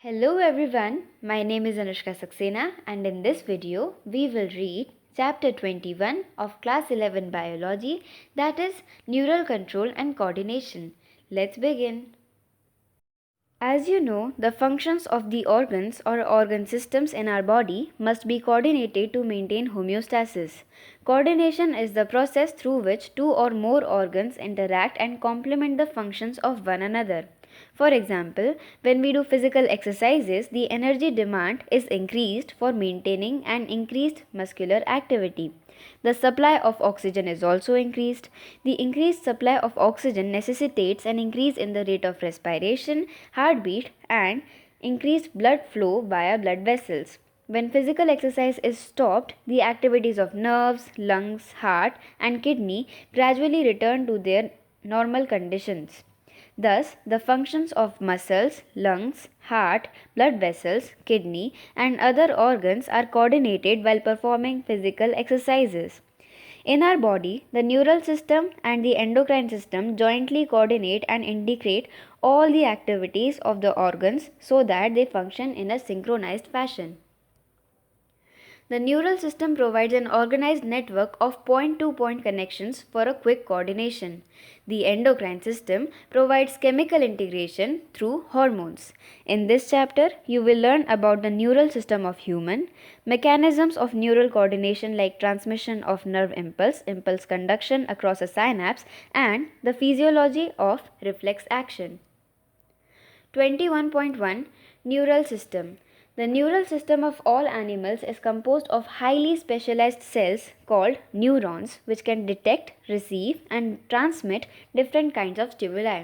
Hello everyone, my name is Anushka Saxena and in this video we will read chapter 21 of class 11 biology, that is neural control and coordination. Let's begin. As you know, the functions of the organs or organ systems in our body must be coordinated to maintain homeostasis. Coordination is the process through which two or more organs interact and complement the functions of one another. For example, when we do physical exercises, the energy demand is increased for maintaining an increased muscular activity. The supply of oxygen is also increased. The increased supply of oxygen necessitates an increase in the rate of respiration, heartbeat, and increased blood flow via blood vessels. When physical exercise is stopped, the activities of nerves, lungs, heart, and kidney gradually return to their normal conditions. Thus, the functions of muscles, lungs, heart, blood vessels, kidney, and other organs are coordinated while performing physical exercises. In our body, the neural system and the endocrine system jointly coordinate and integrate all the activities of the organs so that they function in a synchronized fashion. The neural system provides an organized network of point-to-point connections for a quick coordination. The endocrine system provides chemical integration through hormones. In this chapter, you will learn about the neural system of human, mechanisms of neural coordination like transmission of nerve impulse, impulse conduction across a synapse, and the physiology of reflex action. 21.1 Neural System. The neural system of all animals is composed of highly specialized cells called neurons, which can detect, receive, and transmit different kinds of stimuli.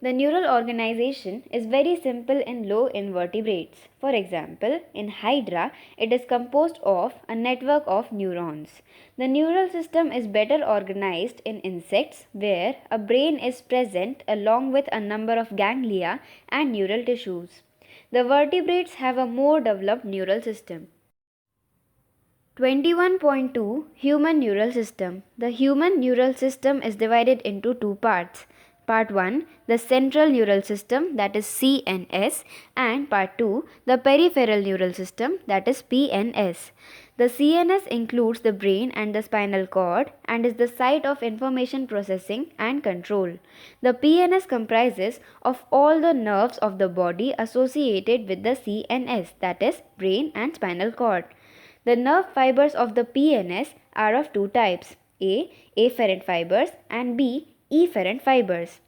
The neural organization is very simple in low invertebrates. For example, in Hydra, it is composed of a network of neurons. The neural system is better organized in insects, where a brain is present along with a number of ganglia and neural tissues. The vertebrates have a more developed neural system. 21.2 Human Neural System. The human neural system is divided into two parts. Part 1, the central neural system, that is CNS, and Part 2, the peripheral neural system, that is PNS. The CNS includes the brain and the spinal cord and is the site of information processing and control. The PNS comprises of all the nerves of the body associated with the CNS, that is brain and spinal cord. The nerve fibers of the PNS are of two types, A. Afferent fibers and B. Efferent fibers.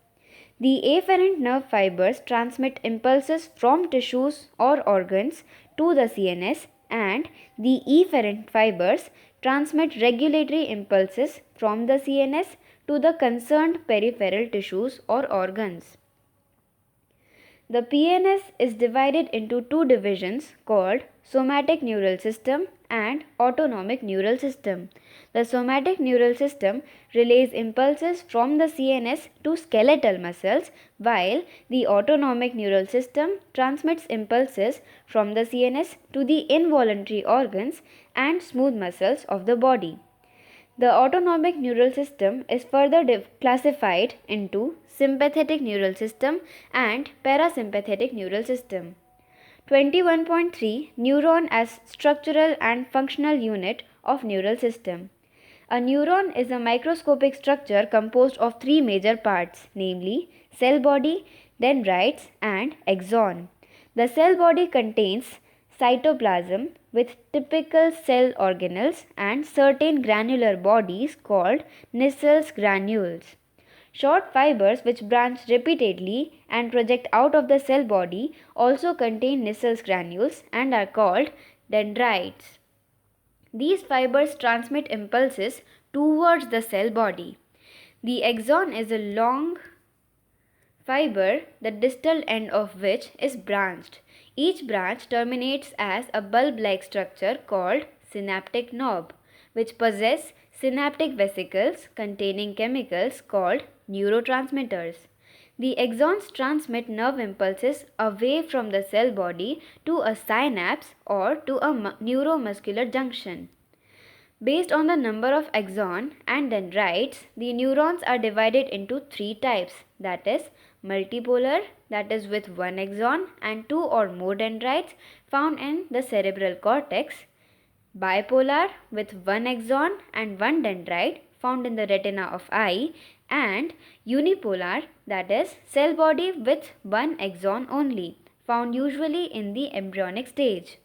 The afferent nerve fibers transmit impulses from tissues or organs to the CNS, and the efferent fibers transmit regulatory impulses from the CNS to the concerned peripheral tissues or organs. The PNS is divided into two divisions called somatic neural system and autonomic neural system. The somatic neural system relays impulses from the CNS to skeletal muscles, while the autonomic neural system transmits impulses from the CNS to the involuntary organs and smooth muscles of the body. The autonomic neural system is further classified into sympathetic neural system and parasympathetic neural system. 21.3 Neuron as structural and functional unit of neural system. A neuron is a microscopic structure composed of three major parts, namely cell body, dendrites, and axon. The cell body contains cytoplasm with typical cell organelles and certain granular bodies called Nissls granules. Short fibers which branch repeatedly and project out of the cell body also contain Nissls granules and are called dendrites. These fibers transmit impulses towards the cell body. The axon is a long fiber, the distal end of which is branched. Each branch terminates as a bulb-like structure called synaptic knob, which possess synaptic vesicles containing chemicals called neurotransmitters. The axons transmit nerve impulses away from the cell body to a synapse or to a neuromuscular junction. Based on the number of axon and dendrites, the neurons are divided into three types, that is multipolar, that is with one axon and two or more dendrites found in the cerebral cortex, bipolar with one axon and one dendrite found in the retina of eye, and unipolar, that is cell body with one axon only, found usually in the embryonic stage.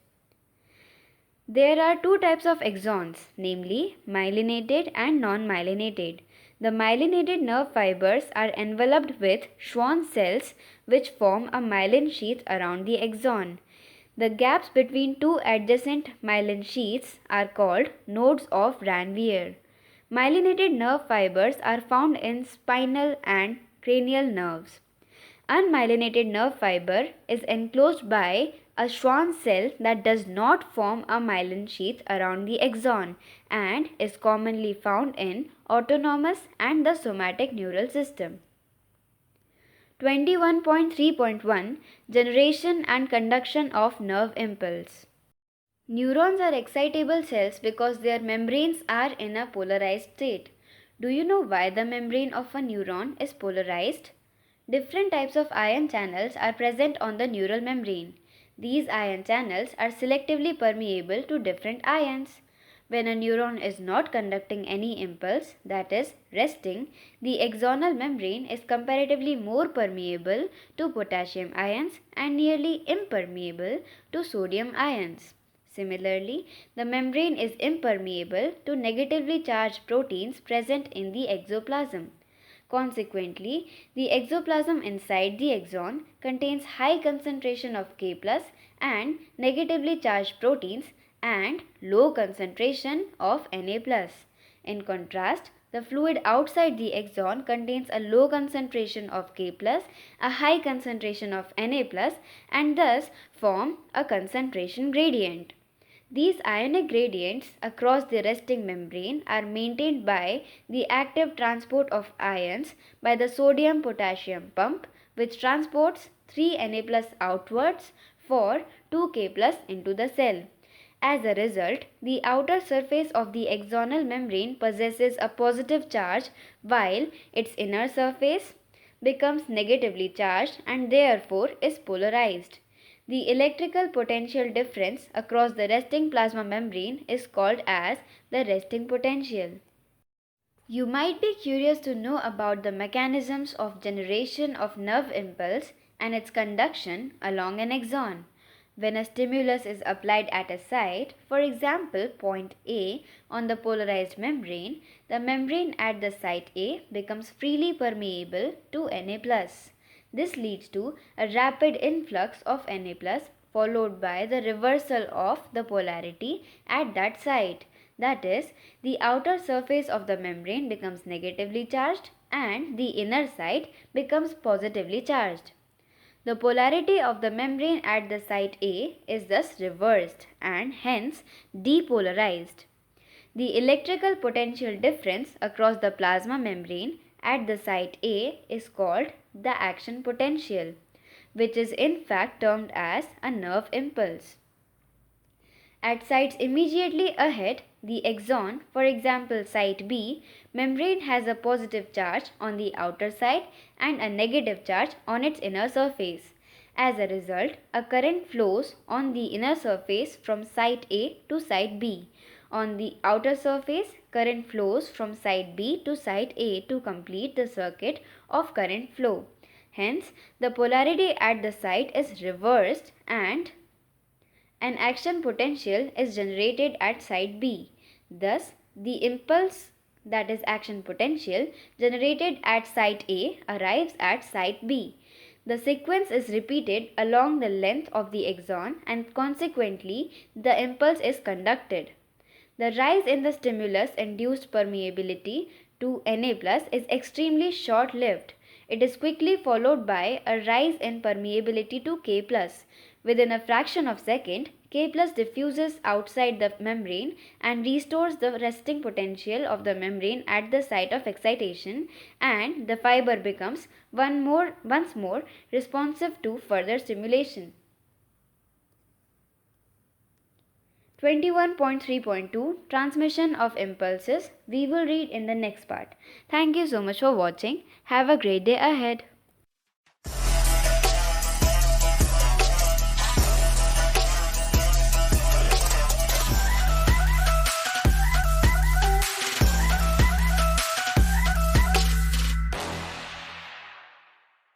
There are two types of axons, namely myelinated and non-myelinated. The myelinated nerve fibers are enveloped with Schwann cells which form a myelin sheath around the axon. The gaps between two adjacent myelin sheaths are called nodes of Ranvier. Myelinated nerve fibers are found in spinal and cranial nerves. Unmyelinated nerve fiber is enclosed by a Schwann cell that does not form a myelin sheath around the axon and is commonly found in autonomous and the somatic neural system. 21.3.1 Generation and conduction of nerve impulse. Neurons are excitable cells because their membranes are in a polarized state. Do you know why the membrane of a neuron is polarized? Different types of ion channels are present on the neural membrane. These ion channels are selectively permeable to different ions. When a neuron is not conducting any impulse, that is, resting, the axonal membrane is comparatively more permeable to potassium ions and nearly impermeable to sodium ions. Similarly, the membrane is impermeable to negatively charged proteins present in the exoplasm. Consequently, the exoplasm inside the axon contains high concentration of K+ and negatively charged proteins and low concentration of Na+. In contrast, the fluid outside the axon contains a low concentration of K+, a high concentration of Na+, and thus form a concentration gradient. These ionic gradients across the resting membrane are maintained by the active transport of ions by the sodium-potassium pump, which transports 3 Na+ outwards for 2 K+ into the cell. As a result, the outer surface of the axonal membrane possesses a positive charge while its inner surface becomes negatively charged and therefore is polarized. The electrical potential difference across the resting plasma membrane is called as the resting potential. You might be curious to know about the mechanisms of generation of nerve impulse and its conduction along an axon. When a stimulus is applied at a site, for example point A on the polarized membrane, the membrane at the site A becomes freely permeable to Na+. This leads to a rapid influx of Na+, followed by the reversal of the polarity at that site. That is, the outer surface of the membrane becomes negatively charged and the inner side becomes positively charged. The polarity of the membrane at the site A is thus reversed and hence depolarized. The electrical potential difference across the plasma membrane at the site A is called the action potential, which is in fact termed as a nerve impulse. At sites immediately ahead, the axon, for example site B, membrane has a positive charge on the outer side and a negative charge on its inner surface. As a result, a current flows on the inner surface from site A to site B. On the outer surface, current flows from site B to site A to complete the circuit of current flow. Hence, the polarity at the site is reversed and an action potential is generated at site B. Thus, the impulse, that is action potential, generated at site A arrives at site B. The sequence is repeated along the length of the axon and consequently the impulse is conducted. The rise in the stimulus induced permeability to Na+ is extremely short-lived. It is quickly followed by a rise in permeability to K+. Within a fraction of a second, K+ diffuses outside the membrane and restores the resting potential of the membrane at the site of excitation, and the fiber becomes once more responsive to further stimulation. 21.3.2 Transmission of impulses we will read in the next part. Thank you so much for watching. Have a great day ahead.